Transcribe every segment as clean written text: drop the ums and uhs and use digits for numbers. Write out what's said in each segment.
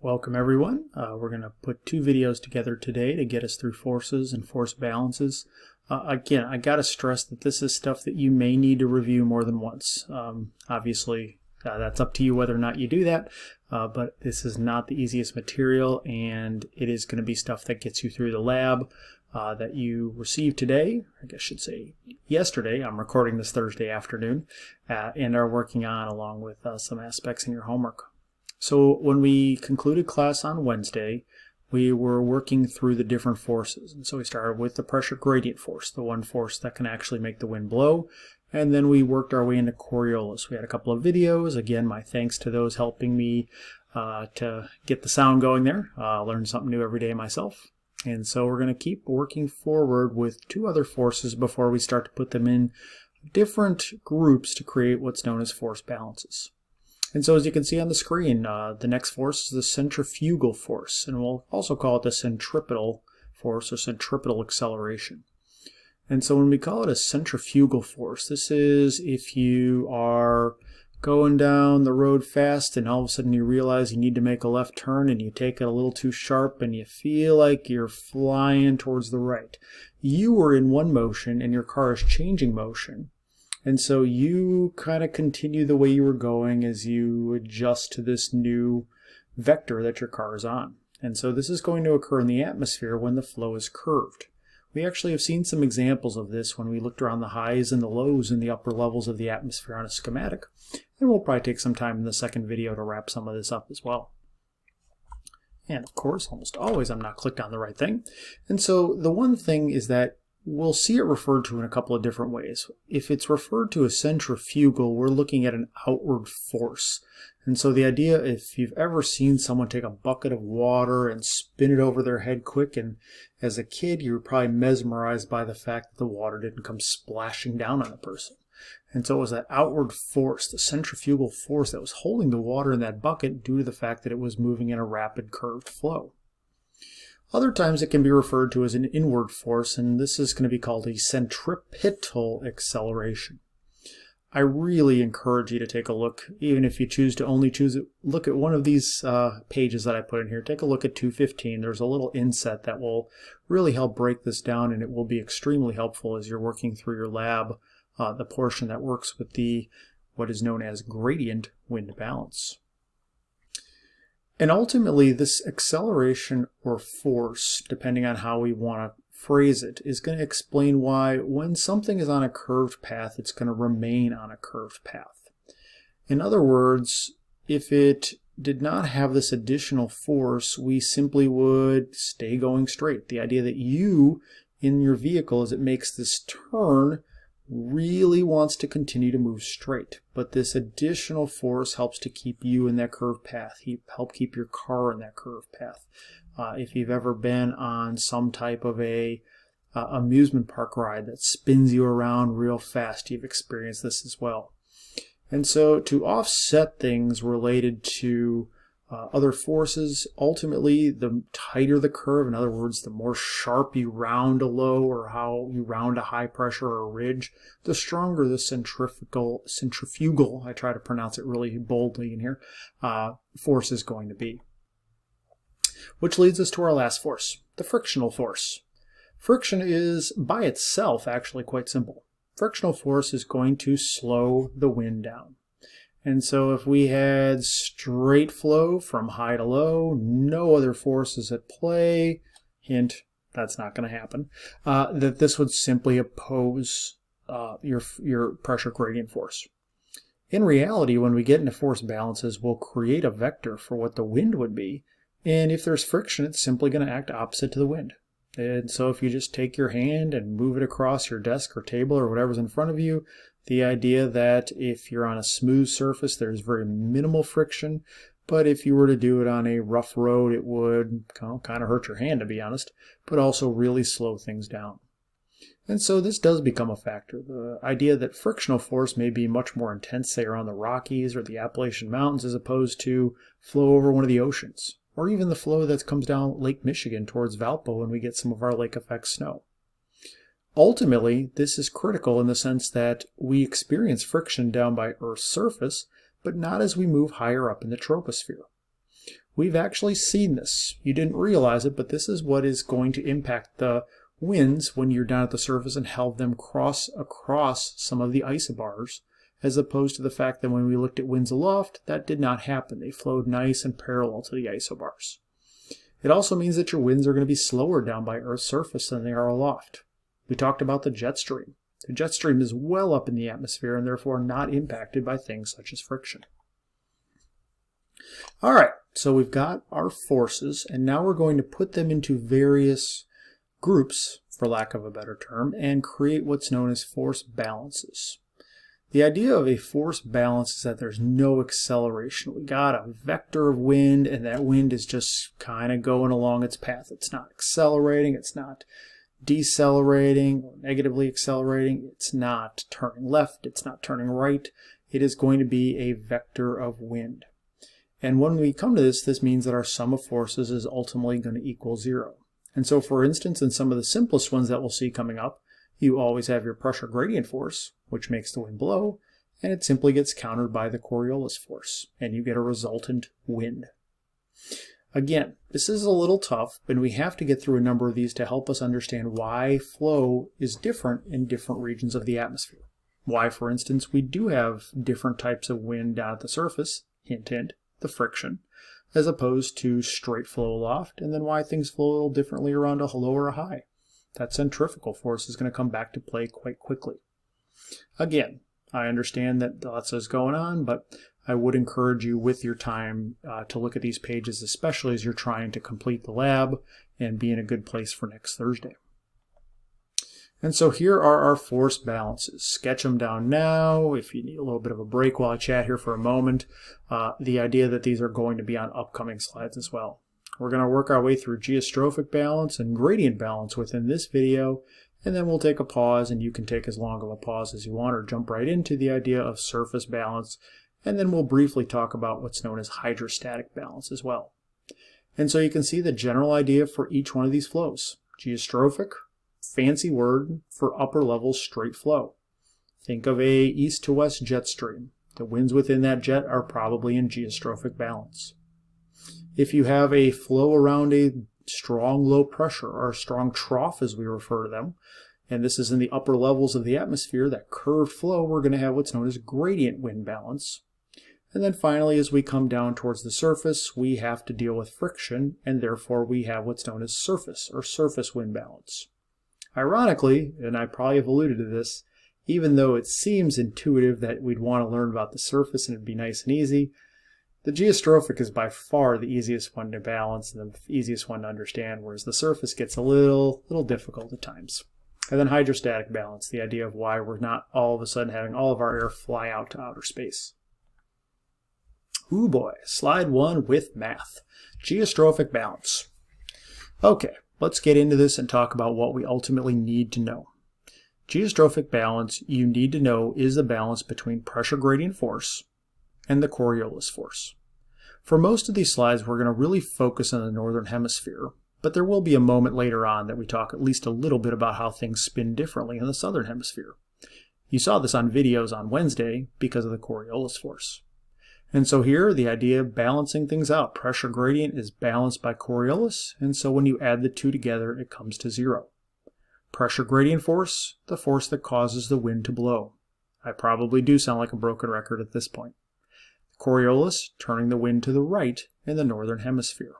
Welcome everyone. We're going to put two videos together today to get us through forces and force balances. Again, I got to stress that this is stuff that you may need to review more than once. Obviously, that's up to you whether or not you do that, but this is not the easiest material, and it is going to be stuff that gets you through the lab that you received today, I guess I should say yesterday. I'm recording this Thursday afternoon, and are working on along with some aspects in your homework. So when we concluded class on Wednesday, we were working through the different forces. And so we started with the pressure gradient force, the one force that can actually make the wind blow. And then we worked our way into Coriolis. We had a couple of videos. Again, my thanks to those helping me to get the sound going there. Learn something new every day myself. And so we're going to keep working forward with two other forces before we start to put them in different groups to create what's known as force balances. And so as you can see on the screen, the next force is the centrifugal force, and we'll also call it the centripetal force or centripetal acceleration. And so when we call it a centrifugal force, this is if you are going down the road fast and all of a sudden you realize you need to make a left turn and you take it a little too sharp and you feel like you're flying towards the right. You were in one motion and your car is changing motion. And so you kind of continue the way you were going as you adjust to this new vector that your car is on. And so this is going to occur in the atmosphere when the flow is curved. We actually have seen some examples of this when we looked around the highs and the lows in the upper levels of the atmosphere on a schematic. And we'll probably take some time in the second video to wrap some of this up as well. And of course, almost always I'm not clicked on the right thing. And so the one thing is that we'll see it referred to in a couple of different ways. If it's referred to as centrifugal, we're looking at an outward force. And so the idea, if you've ever seen someone take a bucket of water and spin it over their head quick, and as a kid you were probably mesmerized by the fact that the water didn't come splashing down on the person. And so it was that outward force, the centrifugal force, that was holding the water in that bucket due to the fact that it was moving in a rapid curved flow. Other times it can be referred to as an inward force, and this is going to be called a centripetal acceleration. I really encourage you to take a look, even if you choose to only look at one of these pages that I put in here. Take a look at 215. There's a little inset that will really help break this down, and it will be extremely helpful as you're working through your lab, the portion that works with what is known as gradient wind balance. And ultimately, this acceleration or force, depending on how we want to phrase it, is going to explain why when something is on a curved path, it's going to remain on a curved path. In other words, if it did not have this additional force, we simply would stay going straight. The idea that you, in your vehicle, as it makes this turn, really wants to continue to move straight, but this additional force helps to keep you in that curved path, help keep your car in that curved path. If you've ever been on some type of a amusement park ride that spins you around real fast, you've experienced this as well. And so to offset things related to other forces, ultimately the tighter the curve, in other words, the more sharp you round a low or how you round a high pressure or a ridge, the stronger the centrifugal, I try to pronounce it really boldly in here, force is going to be. Which leads us to our last force, the frictional force. Friction is by itself actually quite simple. Frictional force is going to slow the wind down. And so if we had straight flow from high to low, no other forces at play, hint, that's not going to happen, that this would simply oppose your pressure gradient force. In reality, when we get into force balances, we'll create a vector for what the wind would be, and if there's friction, it's simply going to act opposite to the wind. And so if you just take your hand and move it across your desk or table or whatever's in front of you, the idea that if you're on a smooth surface, there's very minimal friction, but if you were to do it on a rough road, it would kind of hurt your hand, to be honest, but also really slow things down. And so this does become a factor. The idea that frictional force may be much more intense, say, around the Rockies or the Appalachian Mountains, as opposed to flow over one of the oceans, or even the flow that comes down Lake Michigan towards Valpo when we get some of our lake effect snow. Ultimately, this is critical in the sense that we experience friction down by Earth's surface, but not as we move higher up in the troposphere. we've actually seen this. You didn't realize it, but this is what is going to impact the winds when you're down at the surface and help them cross across some of the isobars, as opposed to the fact that when we looked at winds aloft, that did not happen. They flowed nice and parallel to the isobars. It also means that your winds are going to be slower down by Earth's surface than they are aloft. We talked about the jet stream. The jet stream is well up in the atmosphere and therefore not impacted by things such as friction. All right, so we've got our forces, and now we're going to put them into various groups, for lack of a better term, and create what's known as force balances. The idea of a force balance is that there's no acceleration. We got a vector of wind, and that wind is just kind of going along its path. It's not accelerating, it's not decelerating or negatively accelerating, it's not turning left, it's not turning right. It is going to be a vector of wind. And when we come to this means that our sum of forces is ultimately going to equal 0. And so, for instance, in some of the simplest ones that we'll see coming up, you always have your pressure gradient force, which makes the wind blow, and it simply gets countered by the Coriolis force, and you get a resultant wind. Again, this is a little tough, but we have to get through a number of these to help us understand why flow is different in different regions of the atmosphere. Why, for instance, we do have different types of wind down at the surface, hint, hint, the friction, as opposed to straight flow aloft, and then why things flow a little differently around a low or a high. That centrifugal force is going to come back to play quite quickly. Again, I understand that lots is going on, but I would encourage you with your time to look at these pages, especially as you're trying to complete the lab and be in a good place for next Thursday. And so here are our force balances. Sketch them down now if you need a little bit of a break while I chat here for a moment. The idea that these are going to be on upcoming slides as well. We're going to work our way through geostrophic balance and gradient balance within this video, and then we'll take a pause, and you can take as long of a pause as you want or jump right into the idea of surface balance, and then we'll briefly talk about what's known as hydrostatic balance as well. And so you can see the general idea for each one of these flows. Geostrophic, fancy word for upper level straight flow. Think of a east to west jet stream. The winds within that jet are probably in geostrophic balance. If you have a flow around a strong low pressure, or a strong trough as we refer to them, and this is in the upper levels of the atmosphere, that curved flow, we're going to have what's known as gradient wind balance. And then finally, as we come down towards the surface, we have to deal with friction, and therefore we have what's known as surface, or surface wind balance. Ironically, and I probably have alluded to this, even though it seems intuitive that we'd want to learn about the surface and it'd be nice and easy, the geostrophic is by far the easiest one to balance and the easiest one to understand, whereas the surface gets a little difficult at times. And then hydrostatic balance, the idea of why we're not all of a sudden having all of our air fly out to outer space. Ooh boy, slide 1 with math. Geostrophic balance. Okay, let's get into this and talk about what we ultimately need to know. Geostrophic balance, you need to know, is the balance between pressure gradient force and the Coriolis force. For most of these slides, we're going to really focus on the northern hemisphere, but there will be a moment later on that we talk at least a little bit about how things spin differently in the southern hemisphere. You saw this on videos on Wednesday because of the Coriolis force. And so here, the idea of balancing things out. Pressure gradient is balanced by Coriolis, and so when you add the two together, it comes to 0. Pressure gradient force, the force that causes the wind to blow. I probably do sound like a broken record at this point. Coriolis, turning the wind to the right in the northern hemisphere.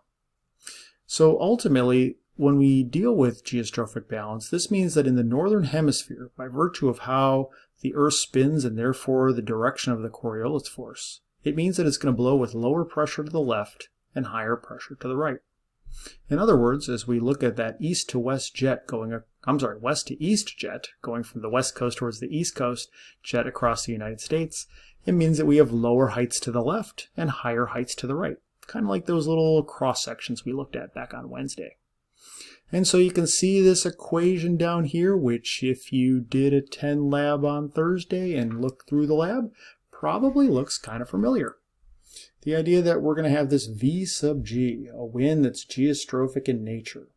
So ultimately, when we deal with geostrophic balance, this means that in the northern hemisphere, by virtue of how the Earth spins and therefore the direction of the Coriolis force, it means that it's going to blow with lower pressure to the left and higher pressure to the right. In other words, as we look at that east to west jet west to east jet going from the west coast towards the east coast jet across the United States, it means that we have lower heights to the left and higher heights to the right. Kind of like those little cross sections we looked at back on Wednesday. And so you can see this equation down here, which if you did attend lab on Thursday and look through the lab, probably looks kind of familiar. The idea that we're going to have this V sub G, a wind that's geostrophic in nature.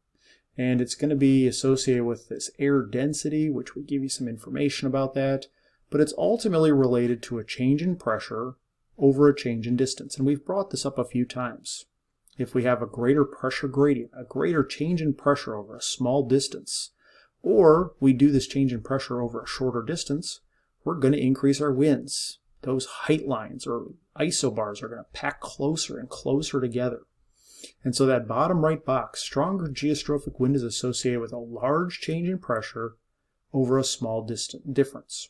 And it's going to be associated with this air density, which we give you some information about that. But it's ultimately related to a change in pressure over a change in distance. And we've brought this up a few times. if we have a greater pressure gradient, a greater change in pressure over a small distance, or we do this change in pressure over a shorter distance, we're going to increase our winds. Those height lines or isobars are going to pack closer and closer together. And so that bottom right box, stronger geostrophic wind is associated with a large change in pressure over a small difference.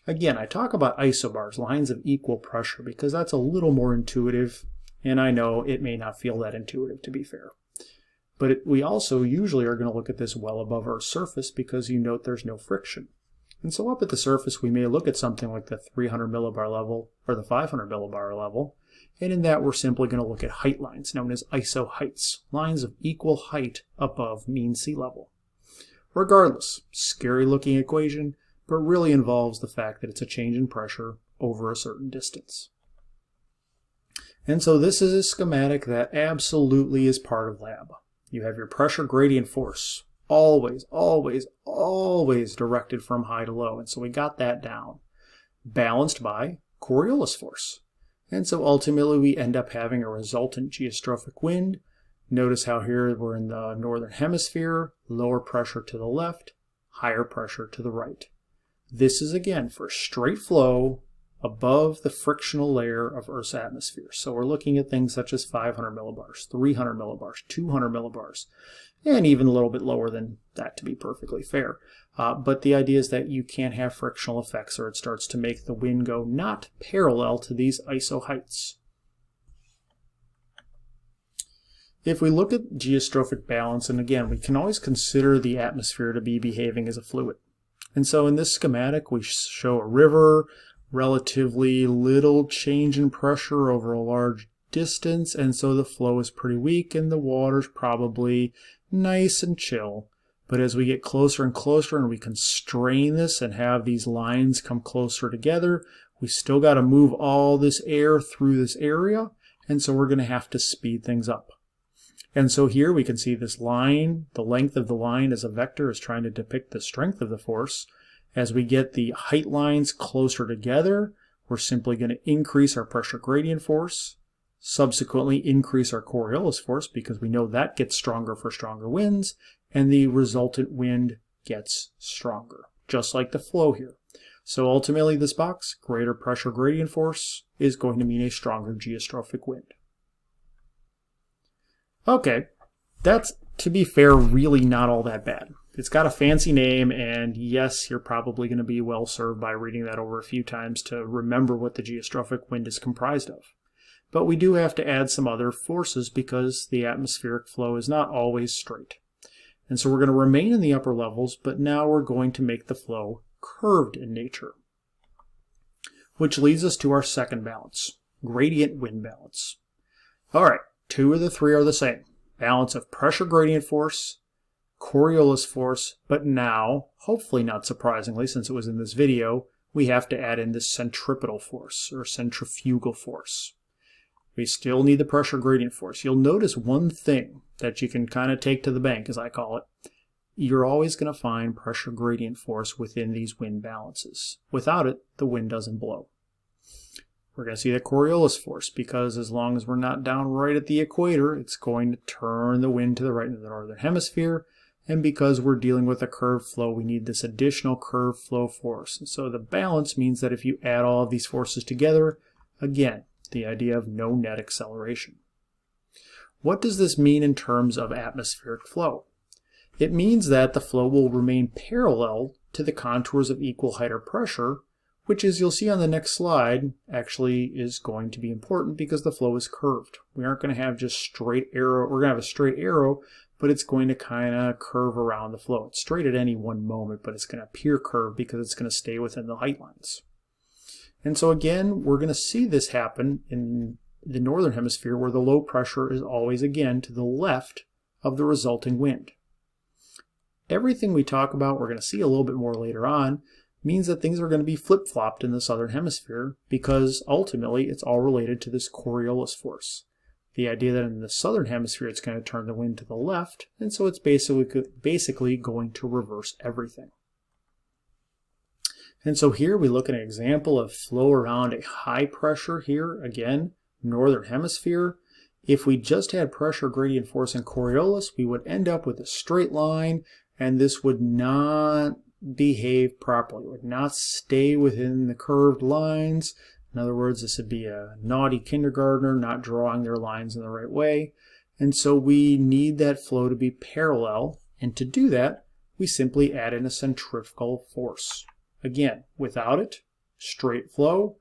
Again, I talk about isobars, lines of equal pressure, because that's a little more intuitive, and I know it may not feel that intuitive, to be fair. But we also usually are going to look at this well above Earth's surface because you note there's no friction. And so up at the surface, we may look at something like the 300 millibar level or the 500 millibar level, and in that we're simply going to look at height lines known as isoheights, lines of equal height above mean sea level. Regardless, scary looking equation, but really involves the fact that it's a change in pressure over a certain distance. And so this is a schematic that absolutely is part of lab. You have your pressure gradient force, always, always, always directed from high to low. And so we got that down, balanced by Coriolis Force. And so ultimately we end up having a resultant geostrophic wind. Notice how here we're in the northern hemisphere, lower pressure to the left, higher pressure to the right. This is again for straight flow above the frictional layer of Earth's atmosphere. So we're looking at things such as 500 millibars, 300 millibars, 200 millibars, and even a little bit lower than that, to be perfectly fair. But the idea is that you can't have frictional effects or it starts to make the wind go not parallel to these isoheights. If we look at geostrophic balance, and again, we can always consider the atmosphere to be behaving as a fluid. And so in this schematic, we show a river, relatively little change in pressure over a large distance, and so the flow is pretty weak and the water's probably nice and chill. But as we get closer and closer and we constrain this and have these lines come closer together, we still got to move all this air through this area, and so we're going to have to speed things up. And so here we can see this line, the length of the line as a vector is trying to depict the strength of the force. As we get the height lines closer together, we're simply going to increase our pressure gradient force, subsequently increase our Coriolis force because we know that gets stronger for stronger winds, and the resultant wind gets stronger, just like the flow here. So ultimately this box, greater pressure gradient force, is going to mean a stronger geostrophic wind. Okay, that's, to be fair, really not all that bad. It's got a fancy name, and yes, you're probably going to be well served by reading that over a few times to remember what the geostrophic wind is comprised of. But we do have to add some other forces because the atmospheric flow is not always straight. And so we're going to remain in the upper levels, but now we're going to make the flow curved in nature. Which leads us to our second balance, gradient wind balance. All right, two of the three are the same. Balance of pressure gradient force, Coriolis force, but now, hopefully not surprisingly since it was in this video, we have to add in the centripetal force or centrifugal force. We still need the pressure gradient force. You'll notice one thing that you can kind of take to the bank, as I call it. You're always going to find pressure gradient force within these wind balances. Without it, the wind doesn't blow. We're going to see the Coriolis force because as long as we're not down right at the equator, it's going to turn the wind to the right in the northern hemisphere. And because we're dealing with a curved flow, we need this additional curved flow force. And so the balance means that if you add all of these forces together, again, the idea of no net acceleration. What does this mean in terms of atmospheric flow? It means that the flow will remain parallel to the contours of equal height or pressure, which, as you'll see on the next slide, actually is going to be important because the flow is curved. We aren't going to have just straight arrow. We're going to have a straight arrow, but it's going to kind of curve around the flow. It's straight at any one moment, but it's going to appear curved because it's going to stay within the height lines. And so again, we're going to see this happen in the northern hemisphere where the low pressure is always again to the left of the resulting wind. Everything we talk about, we're going to see a little bit more later on, means that things are going to be flip-flopped in the southern hemisphere because ultimately it's all related to this Coriolis force. The idea that in the southern hemisphere it's going to turn the wind to the left, and so it's basically going to reverse everything. And so here we look at an example of flow around a high pressure here, again, northern hemisphere. If we just had pressure gradient force and Coriolis, we would end up with a straight line, and this would not behave properly. It would not stay within the curved lines. In other words, this would be a naughty kindergartner not drawing their lines in the right way. And so we need that flow to be parallel, and to do that, we simply add in a centrifugal force. Again, without it, straight flow.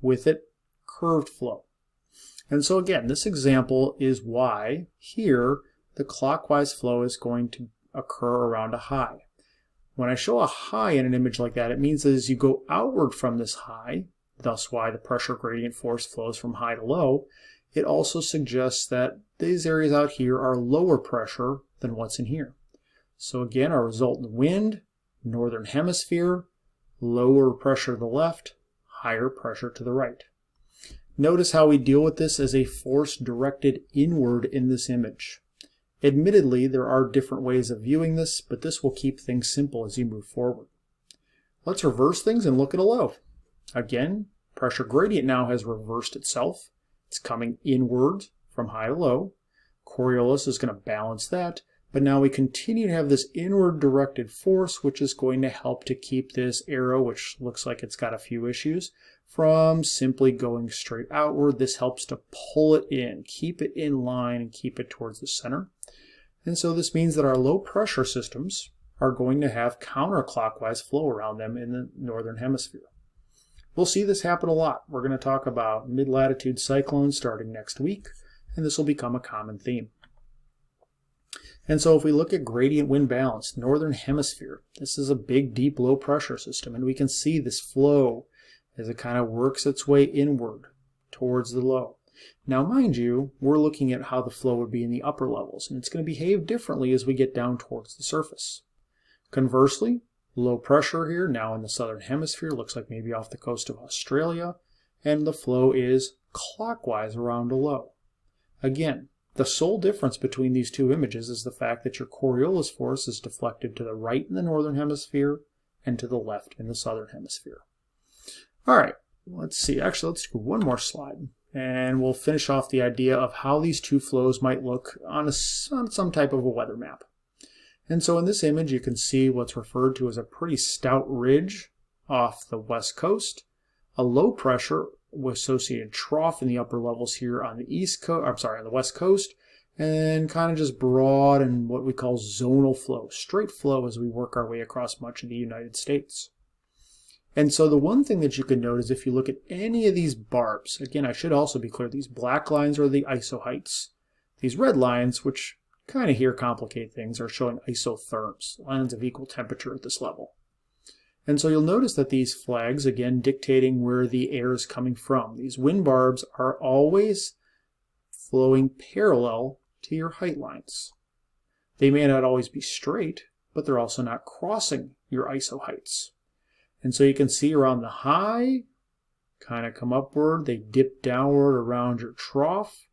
With it, curved flow. And so again, this example is why here the clockwise flow is going to occur around a high. When I show a high in an image like that, it means that as you go outward from this high, thus why the pressure gradient force flows from high to low, it also suggests that these areas out here are lower pressure than what's in here. So again, our resultant wind, northern hemisphere, lower pressure to the left, higher pressure to the right. Notice how we deal with this as a force directed inward in this image. Admittedly, there are different ways of viewing this, but this will keep things simple as you move forward. Let's reverse things and look at a low. Again, pressure gradient now has reversed itself. It's coming inward from high to low. Coriolis is going to balance that, but now we continue to have this inward directed force, which is going to help to keep this arrow, which looks like it's got a few issues, from simply going straight outward. This helps to pull it in, keep it in line, and keep it towards the center. And so this means that our low pressure systems are going to have counterclockwise flow around them in the northern hemisphere. We'll see this happen a lot. We're going to talk about mid-latitude cyclones starting next week, and this will become a common theme. And so if we look at gradient wind balance, northern hemisphere, this is a big, deep, low pressure system, and we can see this flow as it kind of works its way inward towards the low. Now, mind you, we're looking at how the flow would be in the upper levels, and it's going to behave differently as we get down towards the surface. Conversely, low pressure here, now in the southern hemisphere, looks like maybe off the coast of Australia, and the flow is clockwise around a low. Again, the sole difference between these two images is the fact that your Coriolis force is deflected to the right in the northern hemisphere and to the left in the southern hemisphere. All right, let's see. Actually, let's do one more slide, and we'll finish off the idea of how these two flows might look on some type of a weather map. And so in this image, you can see what's referred to as a pretty stout ridge off the west coast, a low pressure with associated trough in the upper levels here on the on the west coast, and kind of just broad and what we call zonal flow, straight flow as we work our way across much of the United States. And so the one thing that you can note is if you look at any of these barbs, again, I should also be clear, these black lines are the isoheights. These red lines, which kind of here complicate things, are showing isotherms, lines of equal temperature at this level. And so you'll notice that these flags, again, dictating where the air is coming from. These wind barbs are always flowing parallel to your height lines. They may not always be straight, but they're also not crossing your isoheights. And so you can see around the high, kind of come upward, they dip downward around your trough.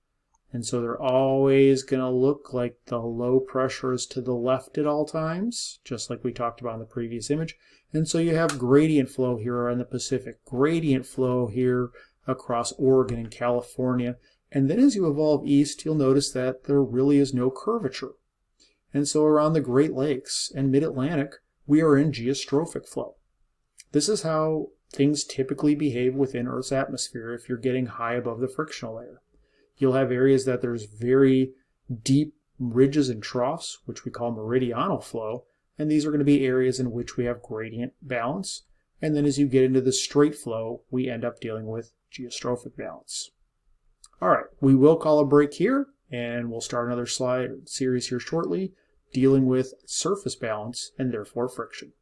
And so they're always going to look like the low pressure is to the left at all times, just like we talked about in the previous image. And so you have gradient flow here in the Pacific, gradient flow here across Oregon and California. And then as you evolve east, you'll notice that there really is no curvature. And so around the Great Lakes and Mid-Atlantic, we are in geostrophic flow. This is how things typically behave within Earth's atmosphere if you're getting high above the frictional layer. You'll have areas that there's very deep ridges and troughs, which we call meridional flow, and these are going to be areas in which we have gradient balance. And then as you get into the straight flow, we end up dealing with geostrophic balance. All right, we will call a break here, and we'll start another slide series here shortly, dealing with surface balance and therefore friction.